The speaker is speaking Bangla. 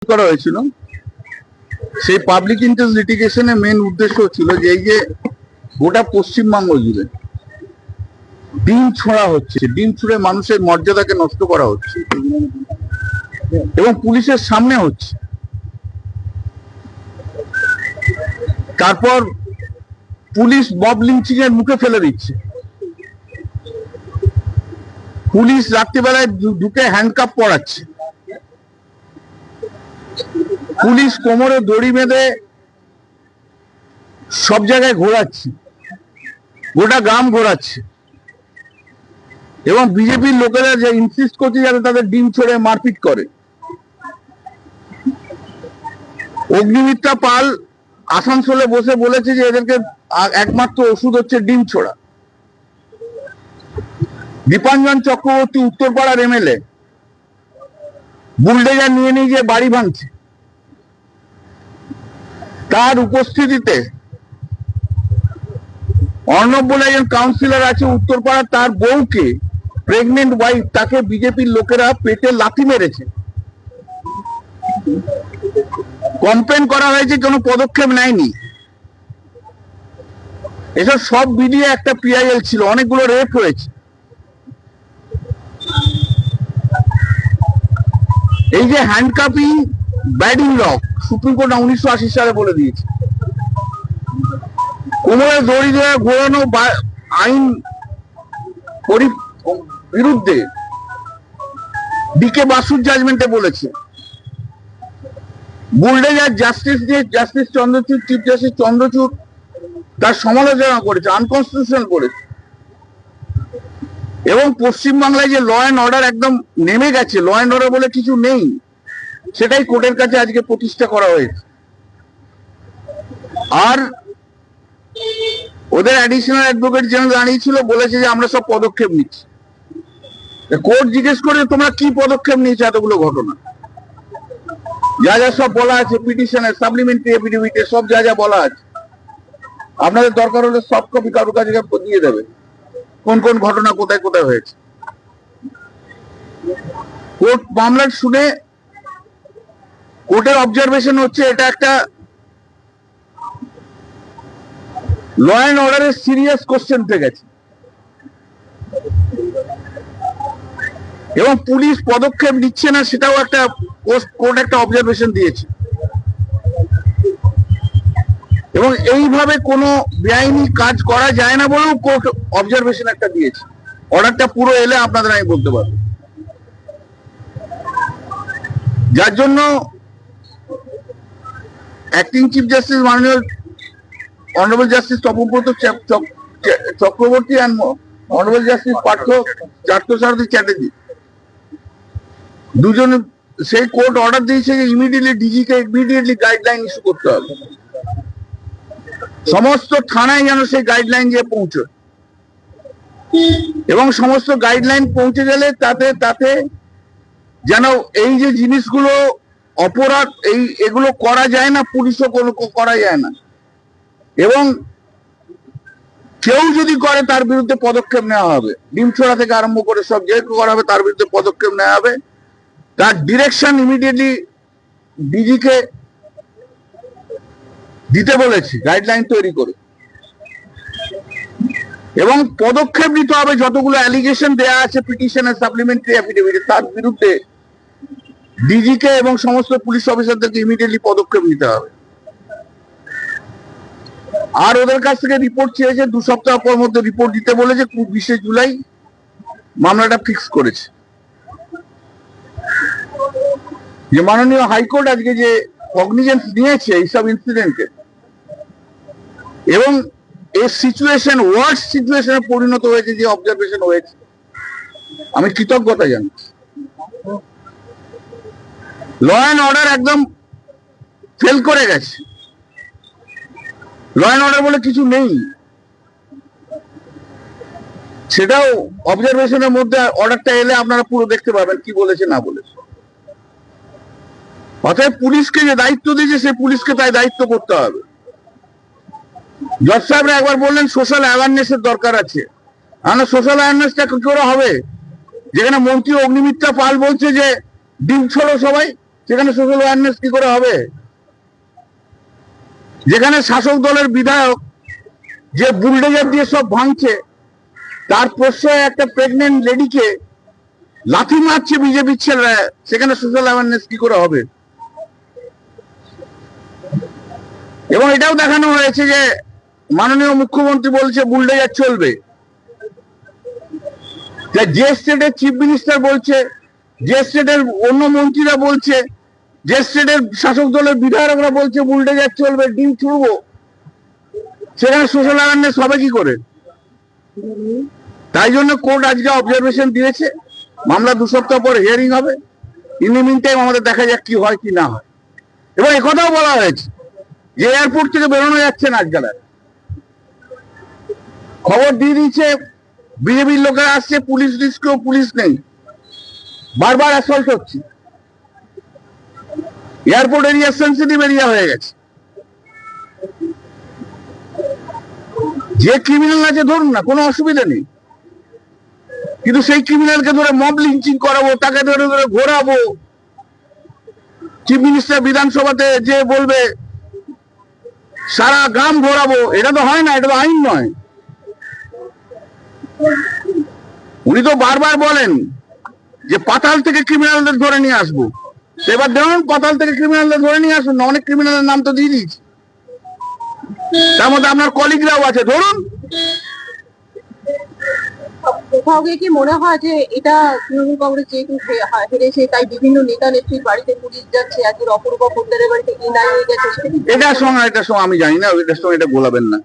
করা হয়েছিল সেই পাবলিক ইন্টারেস্ট লিটিগেশনের মেন উদ্দেশ্য ছিল যে এই যে গোটা পশ্চিমবঙ্গ জুড়ে ডিম ছোঁড়া হচ্ছে, ডিম ছুঁড়ে মানুষের মর্যাদাকে নষ্ট করা হচ্ছে এবং পুলিশের সামনে হচ্ছে। তারপর পুলিশ মব লিঞ্চিং এর মুখে ফেলে দিচ্ছে। পুলিশ রাত্রিবেলায় ঢুকে হ্যান্ডকাপ পরাচ্ছে। পুলিশ কোমরে দড়ি বেঁধে সব জায়গায় ঘোরাচ্ছে, গোটা গ্রাম ঘোরাচ্ছে এবং বিজেপির লোকেরা যে ইনসিস্ট করছে যাতে তাদের ডিম ছড়ে মারপিট করে। অগ্নিমিত্রা পাল আসানসোলে বসে বলেছে যে এদেরকে একমাত্র ওষুধ হচ্ছে ডিম ছোড়া। দীপাঞ্জন চক্রবর্তী উত্তরপাড়ার এমএলএ বুলডোজার নিয়ে নিয়ে যে বাড়ি ভাঙছে, তার উপস্থিতিতে অর্ণব বলে একজন কাউন্সিলর আছে উত্তরপাড়া, তার বউকে, প্রেগনেন্ট ওয়াইফ, তাকে বিজেপির লোকেরা পেটে লাথি মেরেছে। কমপ্লেন করা হয়েছে, কোনো পদক্ষেপ নেয়নি। এসব সব মিলিয়ে একটা পিআইএল ছিল, অনেকগুলো রেপ হয়েছে। এই যে হ্যান্ডকাপিং ব্যাডিং লক, সুপ্রিম কোর্ট 1980 সালে বলে দিয়েছে। কোমরে দড়ি দিয়ে ঘোরানো আইন বিরুদ্ধে ডিকে বাসুর জাজমেন্টে বলেছে। Bulldozer justice Chandrachud, chief justice Chandrachud তার সমালোচনা করেছে, আনকনস্টিটিউশনাল করেছে। এবং পশ্চিমবাংলায় যে ল অ্যান্ড অর্ডার একদম নেমে গেছে, ল অ্যান্ড অর্ডার বলে কিছু নেই, সেটাই কোর্টের কাছে আজকে প্রতিষ্ঠা করা হয়েছে। আর ওদের অ্যাডিশনাল অ্যাডভোকেট জেনারেল দাঁড়িয়েছিল, বলেছে যে আমরা সব পদক্ষেপ নিচ্ছি। কোর্ট জিজ্ঞেস করে তোমরা কি পদক্ষেপ নিয়েছো এতগুলো ঘটনা, যা যা সব বলা আছে পিটিশনের সাপ্লিমেন্টারি এফিডেভিটে, সব যা যা বলা আছে, আপনাদের দরকার হলে সব কপি কারোর কাছে দিয়ে দেবে, কোন কোন ঘটনা কোথায় কোথায় হয়েছে। কোর্ট মামলা শুনে কোর্টের অবজারভেশন হচ্ছে এটা একটা ল অ্যান্ড অর্ডারের সিরিয়াস কোশ্চেন থেকে গেছে এবং পুলিশ পদক্ষেপ নিচ্ছে না, সেটাও একটা কোর্ট একটা অবজারভেশন দিয়েছে। এবং এইভাবে কোনো বেআইনি কাজ করা যায় না বলেও কোর্ট অবজারভেশন একটা দিয়েছে। অর্ডারটা পুরো এলে আপনাদের আমি বলতে পারবো। যার জন্য অ্যাক্টিং চিফ জাস্টিস মাননীয় honourable justice Tapabrata Chakraborty and honourable justice Parthasarathi Chatterjee দুজন, সেই কোর্ট অর্ডার দিয়েছে যে ইমিডিয়েটলি ডিজিকে ইমিডিয়েটলি গাইডলাইন ইস্যু করতে হবে, সমস্ত থানায় যেন সেই গাইডলাইন গিয়ে পৌঁছয় এবং সমস্ত গাইডলাইন পৌঁছে গেলে তাতে যেন এই যে জিনিসগুলো অপরাধ, এগুলো করা যায় না, পুলিশও কোনো করা যায় না এবং কেউ যদি করে তার বিরুদ্ধে পদক্ষেপ নেওয়া হবে। ডিম ছোড়া থেকে আরম্ভ করে সব যে করা হবে তার বিরুদ্ধে পদক্ষেপ নেওয়া হবে। তার ডিরেকশন ইমিডিয়েটলি ডিজিকে দিতে বলেছে, গাইডলাইন তৈরি করে, এবং পদক্ষেপ নিতে হবে যতগুলো অ্যালিগেশন দেয়া আছে পিটিশনের সাপ্লিমেন্টারি এফিডেভিটে, তার বিরুদ্ধে ডিজিকে এবং সমস্ত পুলিশ অফিসারদেরকে ইমিডিয়েটলি পদক্ষেপ নিতে হবে। আর ওদের কাছ থেকে রিপোর্ট চেয়েছে, 2 সপ্তাহ পর মধ্যে রিপোর্ট দিতে বলেছে। 20 জুলাই মামলাটা ফিক্স করেছে। যে মাননীয় হাইকোর্ট আজকে যে কগনিজেন্স নিয়েছে এইসব ইনসিডেন্টকে এবং এই সিচুয়েশন ওয়ার্স্ট সিচুয়েশনে পরিণত হয়েছে, যে অবজারভেশন হয়েছে, আমি কৃতজ্ঞতা জানাচ্ছি। ল অ্যান্ড অর্ডার একদম ফেল করে গেছে, ল অ্যান্ড অর্ডার বলে কিছু নেই। সেটাও অবজারভেশনের মধ্যে অর্ডারটা এলে আপনারা পুরো দেখতে পাবেন কি বলেছে না বলেছে। অতএব পুলিশকে যে দায়িত্ব দিয়েছে সে পুলিশকে তাই দায়িত্ব করতে হবে। জজ সাহেবরা একবার বললেন সোশ্যাল অ্যাওয়ারনেস এর দরকার আছে। আমরা সোশ্যাল অ্যাওয়ারনেসটা কি করে হবে যেখানে মন্ত্রী অগ্নিমিত্রা পাল বলছে যে ডিম ছোড়ো সবাই, সেখানে সোশ্যাল অ্যাওয়ারনেস কি করে হবে? যেখানে শাসক দলের বিধায়ক যে বুলডোজার দিয়ে সব ভাঙছে, তার প্রশ্রয়ে একটা প্রেগনেন্ট লেডিকে লাথি মারছে বিজেপির ছেলেরা, সেখানে সোশ্যাল অ্যাওয়ারনেস কি করে হবে? এবং এটাও দেখানো হয়েছে যে মাননীয় মুখ্যমন্ত্রী বলছে বুলডোজার চলবে, যে স্টেটের চিফ মিনিস্টার বলছে, যে স্টেটের অন্য মন্ত্রীরা বলছে, যে স্টেটের শাসক দলের বিধায়করা বলছে বুলডোজার চলবে, ডিম ছুড়বো, সেখানে সোশ্যাল অ্যাওয়ারনেস হবে কি করে? তাই জন্য কোর্ট আজকে অবজারভেশন দিয়েছে, মামলা 2 সপ্তাহ পর হিয়ারিং হবে। ইন দি মিন টাইম আমাদের দেখা যাক কি হয় কি না হয়। এবং একথাও বলা হয়েছে যে এয়ারপোর্ট থেকে বেরোনো যাচ্ছে না আজকাল। খবর দিয়ে দিয়েছে বিজেপির লোকেরা আসছে, পুলিশ রিস্কেও পুলিশ নেই, বারবার অ্যাসল্ট হচ্ছে। এয়ারপোর্ট এরিয়া সেন্সিটিভ এরিয়া হয়ে গেছে। যে ক্রিমিনাল আছে ধরুন না, কোনো অসুবিধা নেই, কিন্তু সেই ক্রিমিনালকে ধরে মব লিঞ্চিং করাবো, তাকে ধরে ধরে ঘোরাবো, চিফ মিনিস্টার বিধানসভাতে যে বলবে সারা গ্রাম ঘোরাবো, এটা তো হয় না, এটা তো আইন নয়। উনি তো বারবার বলেন যে পাতাল থেকে ক্রিমিনালদের ধরে নিয়ে আসবো। এবার ধরুন পাতাল থেকে ক্রিমিনালদের ধরে নিয়ে আসুন না, অনেক ক্রিমিনালের নাম তো দিয়ে দিয়েছি, তার মধ্যে আপনার কলিগরাও আছে, ধরুন। কোথাও গিয়ে কি মনে হয় যে এটা তৃণমূল কংগ্রেস যেহেতু হেরেছে, তাই বিভিন্ন নেতা নেত্রীর বাড়িতে পুলিশ যাচ্ছে, আজকে অপূর্ব পোদ্দারের বাড়িতে কিনাই হয়ে গেছে? এটার সঙ্গে আমি জানি না, এটার সঙ্গে এটা গোলাবেন না।